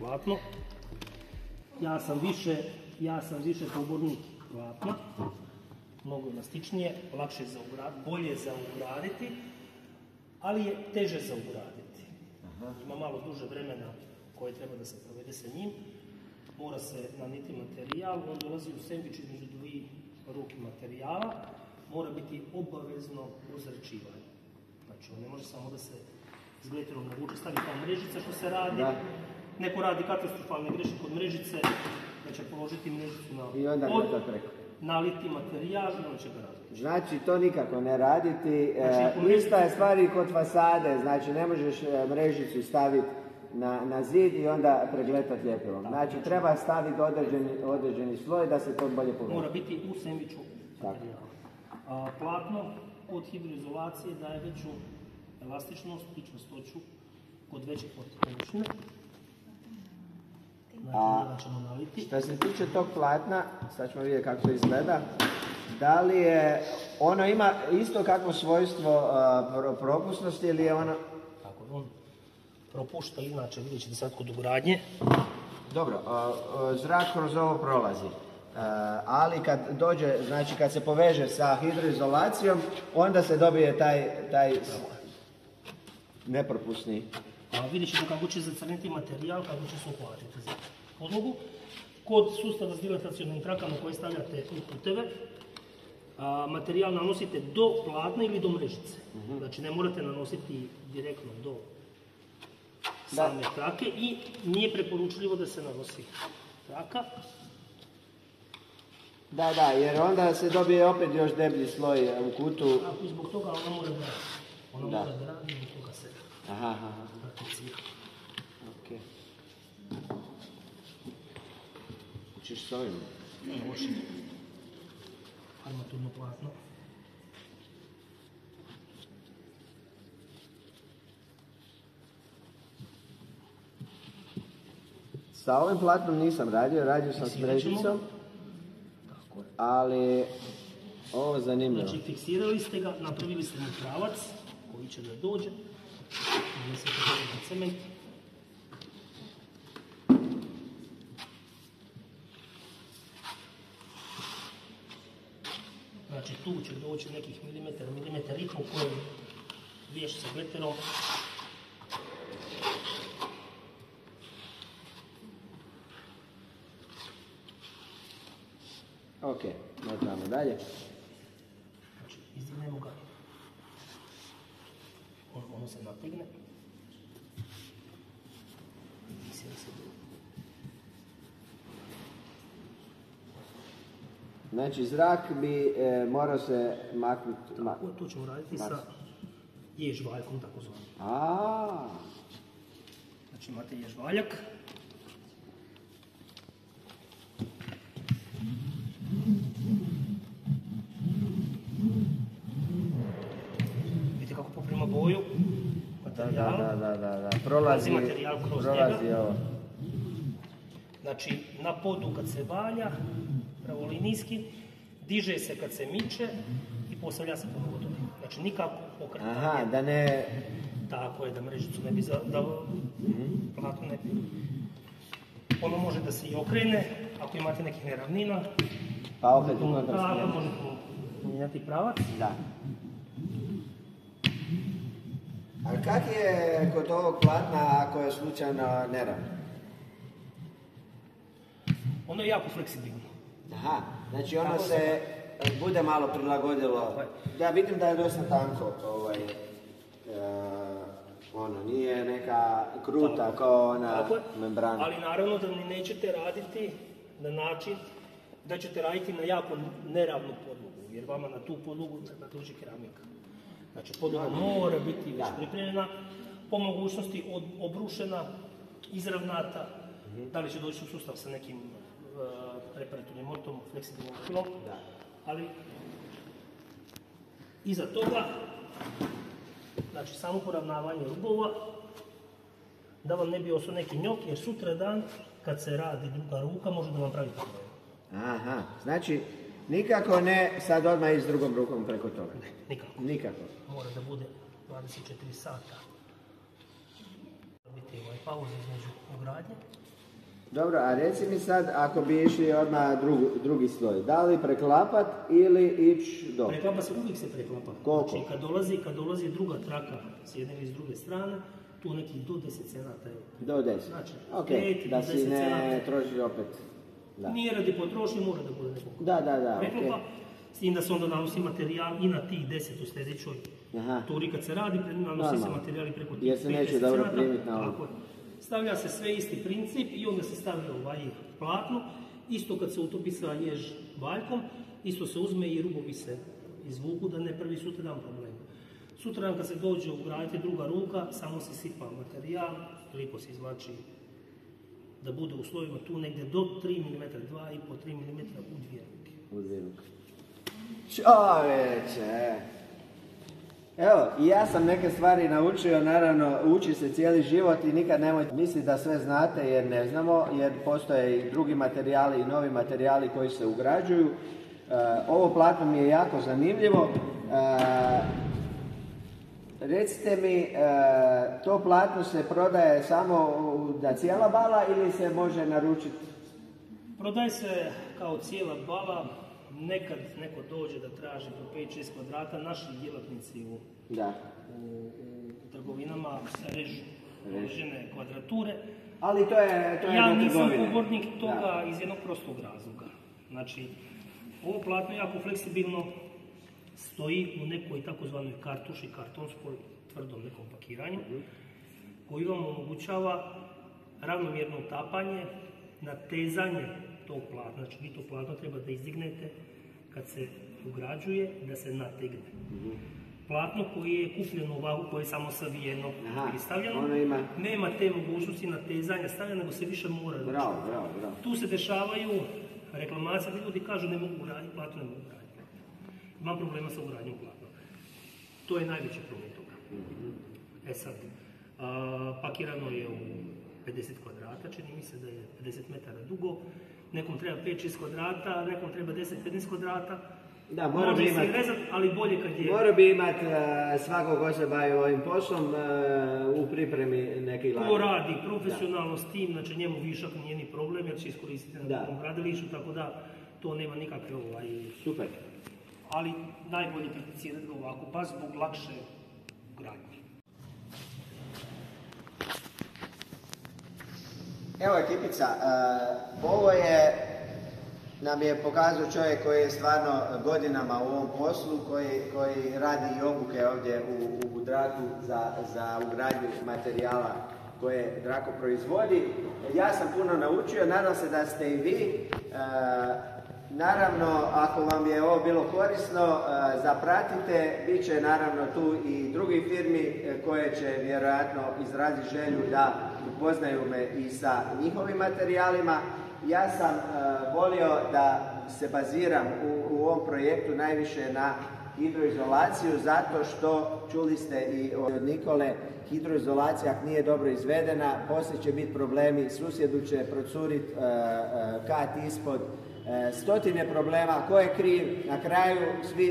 platno. Ja sam više pobornik platna, mnogo elastičnije, lakše za ugraditi, bolje za ugraditi, ali je teže za ugraditi. Ima malo duže vremena koje treba da se provede sa njim. Mora se naniti materijal, on dolazi u sendvič između dvije ruke materijala, mora biti obavezno ozračivanje. Znači, on ne može samo da se s gleterom navuče, stavi kao mrežica što se radi. Da. Neko radi katastrofalne greške kod mrežice, da će položiti mrežicu na pod, naliti materijal i on će ga različiti. Znači, to nikako ne raditi. Ista je stvar i kod fasade, znači ne možeš mrežicu staviti na zid i onda pregletati ljepilom. Znači, treba staviti određeni sloj da se to bolje pogleda. Mora biti u sendviču materijala. Platno od hidroizolacije daje veću elastičnost i čvrstoću kod većih površine. Što se tiče tog platna, sad ćemo vidjeti kako to izgleda, da li je, ono ima isto kakvo svojstvo propusnosti ili je ono... Tako, on propušta, inače vidjet ćete sad kod ugradnje. Dobro, zrak kroz ovo prolazi, ali kad dođe, znači kad se poveže sa hidroizolacijom, onda se dobije taj nepropusni. Vidjet ćete kako će zacrniti materijal, kako će se uhvatiti za podlogu. Kod sustava s dilatacionim trakama koje stavljate u puteve, materijal nanosite do platna ili do mrežice. Znači ne morate nanositi direktno do same trake i nije preporučljivo da se nanosi traka. Da, jer onda se dobije opet još deblji sloj u kutu. I zbog toga ona mora da radi. Ona mora da radi i zbog toga se prakticira. Ok. Hoćeš s ovim? Ne, može. Armaturno platno. Sa ovim platnom nisam radio sam s mrežicom. Ali ovo je zanimljivo. Znači, fiksirali ste ga, napravili ste mu pravac koji će da dođe. Gdje se pogleda na cement. Znači, tu će doći nekih milimetar i pol koji vješ sa gleterom. Ok, napravimo dalje. Znači, izdignemo ga. Ono se nategne. Znači, zrak bi morao se maknuti... Tako, to ćemo raditi sa ježvaljkom, tako zvanim. Znači, imate ježvaljak. Vidite kako poprima boju materijala. Da. Prolazi materijal kroz njega. Ovo. Znači, na podu kad se valja, pravolinijski, diže se kad se miče i postavlja se po vodu. Znači, nikako okretanje. Da ne... Tako je, da mrežicu ne bi platno ne bi. Ono može da se i okrene, ako imate nekih neravnina. Pa opet unutar smijena. Možete mijenjati pravac. Da. Ali kak je kod ovog platna ako je slučajno neravno? Ono je jako fleksibilno. Znači ono se bude malo prilagodilo. Ja vidim da je dosta tanko ono, nije neka kruta kao ona membrana. Ali naravno da ni nećete raditi na način da ćete raditi na jako neravnu podlogu, jer vama na tu podlogu treba dođe keramika. Znači podloga mora biti već pripremljena, po mogućnosti obrušena, izravnata, da li će doći u sustav sa nekim reparatornim mortom, fleksibilnom kilom, ali iza toga, znači samo poravnavanje rubova, da vam ne bi ostao neki njok, jer sutra dan kad se radi druga ruka može da vam pravi problem. Znači nikako ne sad odmah i s drugom rukom preko toga? Ne, nikako. Mora da bude 24 sata. Biti pauza između ugradnje. Dobro, a reci mi sad, ako bi išli odmah drugi sloj, da li preklapat ili ići do? Preklapa se, uvijek se preklapa. Koliko? Znači, kad dolazi druga traka s jedne ili s druge strane, tu nekih do 10 cenata je. Do 10. Znači, ok, 5 da do si 10 ne cenata. trošiš opet. Da. Nije radi potrošnje, mora da bude nekog. Da, Preklapa, ok. s tim da se onda nanosi materijal i na tih 10 u sljedećoj turi kad se radi, nanosi se materijali preko tih 5 jer se neće dobro cenata. primiti na ovo. Tako je. Stavlja se sve isti princip i onda se stavlja platno. Isto kad se utopi sa jež valjkom, isto se uzme i rubovi se izvuku da ne prvi sutradan problem. Sutradan kad se dođe ugraditi druga ruka, samo se sipa materijal, lipo se izvlači da bude u slojima tu negdje do 3 mm, 2,5-3 mm u dvije ruke. U dvije ruke. Čoveče! Evo, i ja sam neke stvari naučio, naravno, uči se cijeli život i nikad nemojte misliti da sve znate jer ne znamo, jer postoje i drugi materijali i novi materijali koji se ugrađuju. Ovo platno mi je jako zanimljivo. Recite mi, to platno se prodaje samo da cijela bala ili se može naručiti? Prodaje se kao cijela bala. Nekad neko dođe da traži po 5-6 kvadrata, naši djelatnici u trgovinama režu određene kvadrature. Ali to je ja nisam pobornik toga iz jednog prostog razloga. Znači, ovo platno je jako fleksibilno, stoji u nekoj takozvanoj kartuši, kartonskoj tvrdom nekom pakiranju, koji vam omogućava ravnomjerno utapanje, natezanje tog platna. Znači, vi to platno treba da izdignete kad se ugrađuje, da se nategne. Platno koje je kupljeno ovako, koje je samo savijeno i stavljeno, nema te mogućnosti natezanja stavljanja, nego se više mora ručiti. Bravo. Tu se dešavaju reklamacije, ljudi kažu ne mogu ugraditi platno, ne mogu ugraditi platno. Imam problema sa ugradnjom platna. To je najveći problem toga. Sad, pakirano je u 50 kvadrata, čini mi se da je 50 metara dugo, nekom treba 5-6 kvadrata, nekom treba 10-15 kvadrata. Da, može se rezati, ali bolje kad je... Mora bi imati svakog ko se bavi ovim poslom u pripremi neki lagan. Ko radi profesionalno s tim, znači njemu višak nije ni problem, jer će iskoristiti na drugom gradilištu, tako da to nema nikakve Super. Ali najbolje prakticirati ga ovako, baš zbog lakše gradnje. Evo ekipica, ovo nam je pokazao čovjek koji je stvarno godinama u ovom poslu, koji radi i obuke ovdje u Draku za ugradnju materijala koje Drako proizvodi. Ja sam puno naučio, nadam se da ste i vi. Naravno, ako vam je ovo bilo korisno, zapratite, bit će naravno tu i drugi firmi koje će vjerojatno izraziti želju da upoznaju me i sa njihovim materijalima. Ja sam volio da se baziram u ovom projektu najviše na hidroizolaciju, zato što, čuli ste i od Nikole, hidroizolacija ako nije dobro izvedena, poslije će biti problemi, susjedu će procuriti kat ispod, stotine problema, ko je kriv, na kraju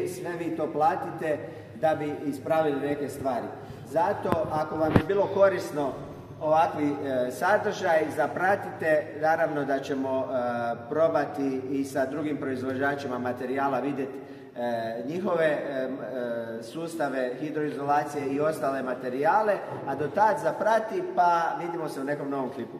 sve vi to platite da bi ispravili neke stvari. Zato, ako vam je bilo korisno ovakvi sadržaj, zapratite, naravno da ćemo probati i sa drugim proizvođačima materijala vidjeti njihove sustave hidroizolacije i ostale materijale, a do tad zaprati pa vidimo se u nekom novom klipu.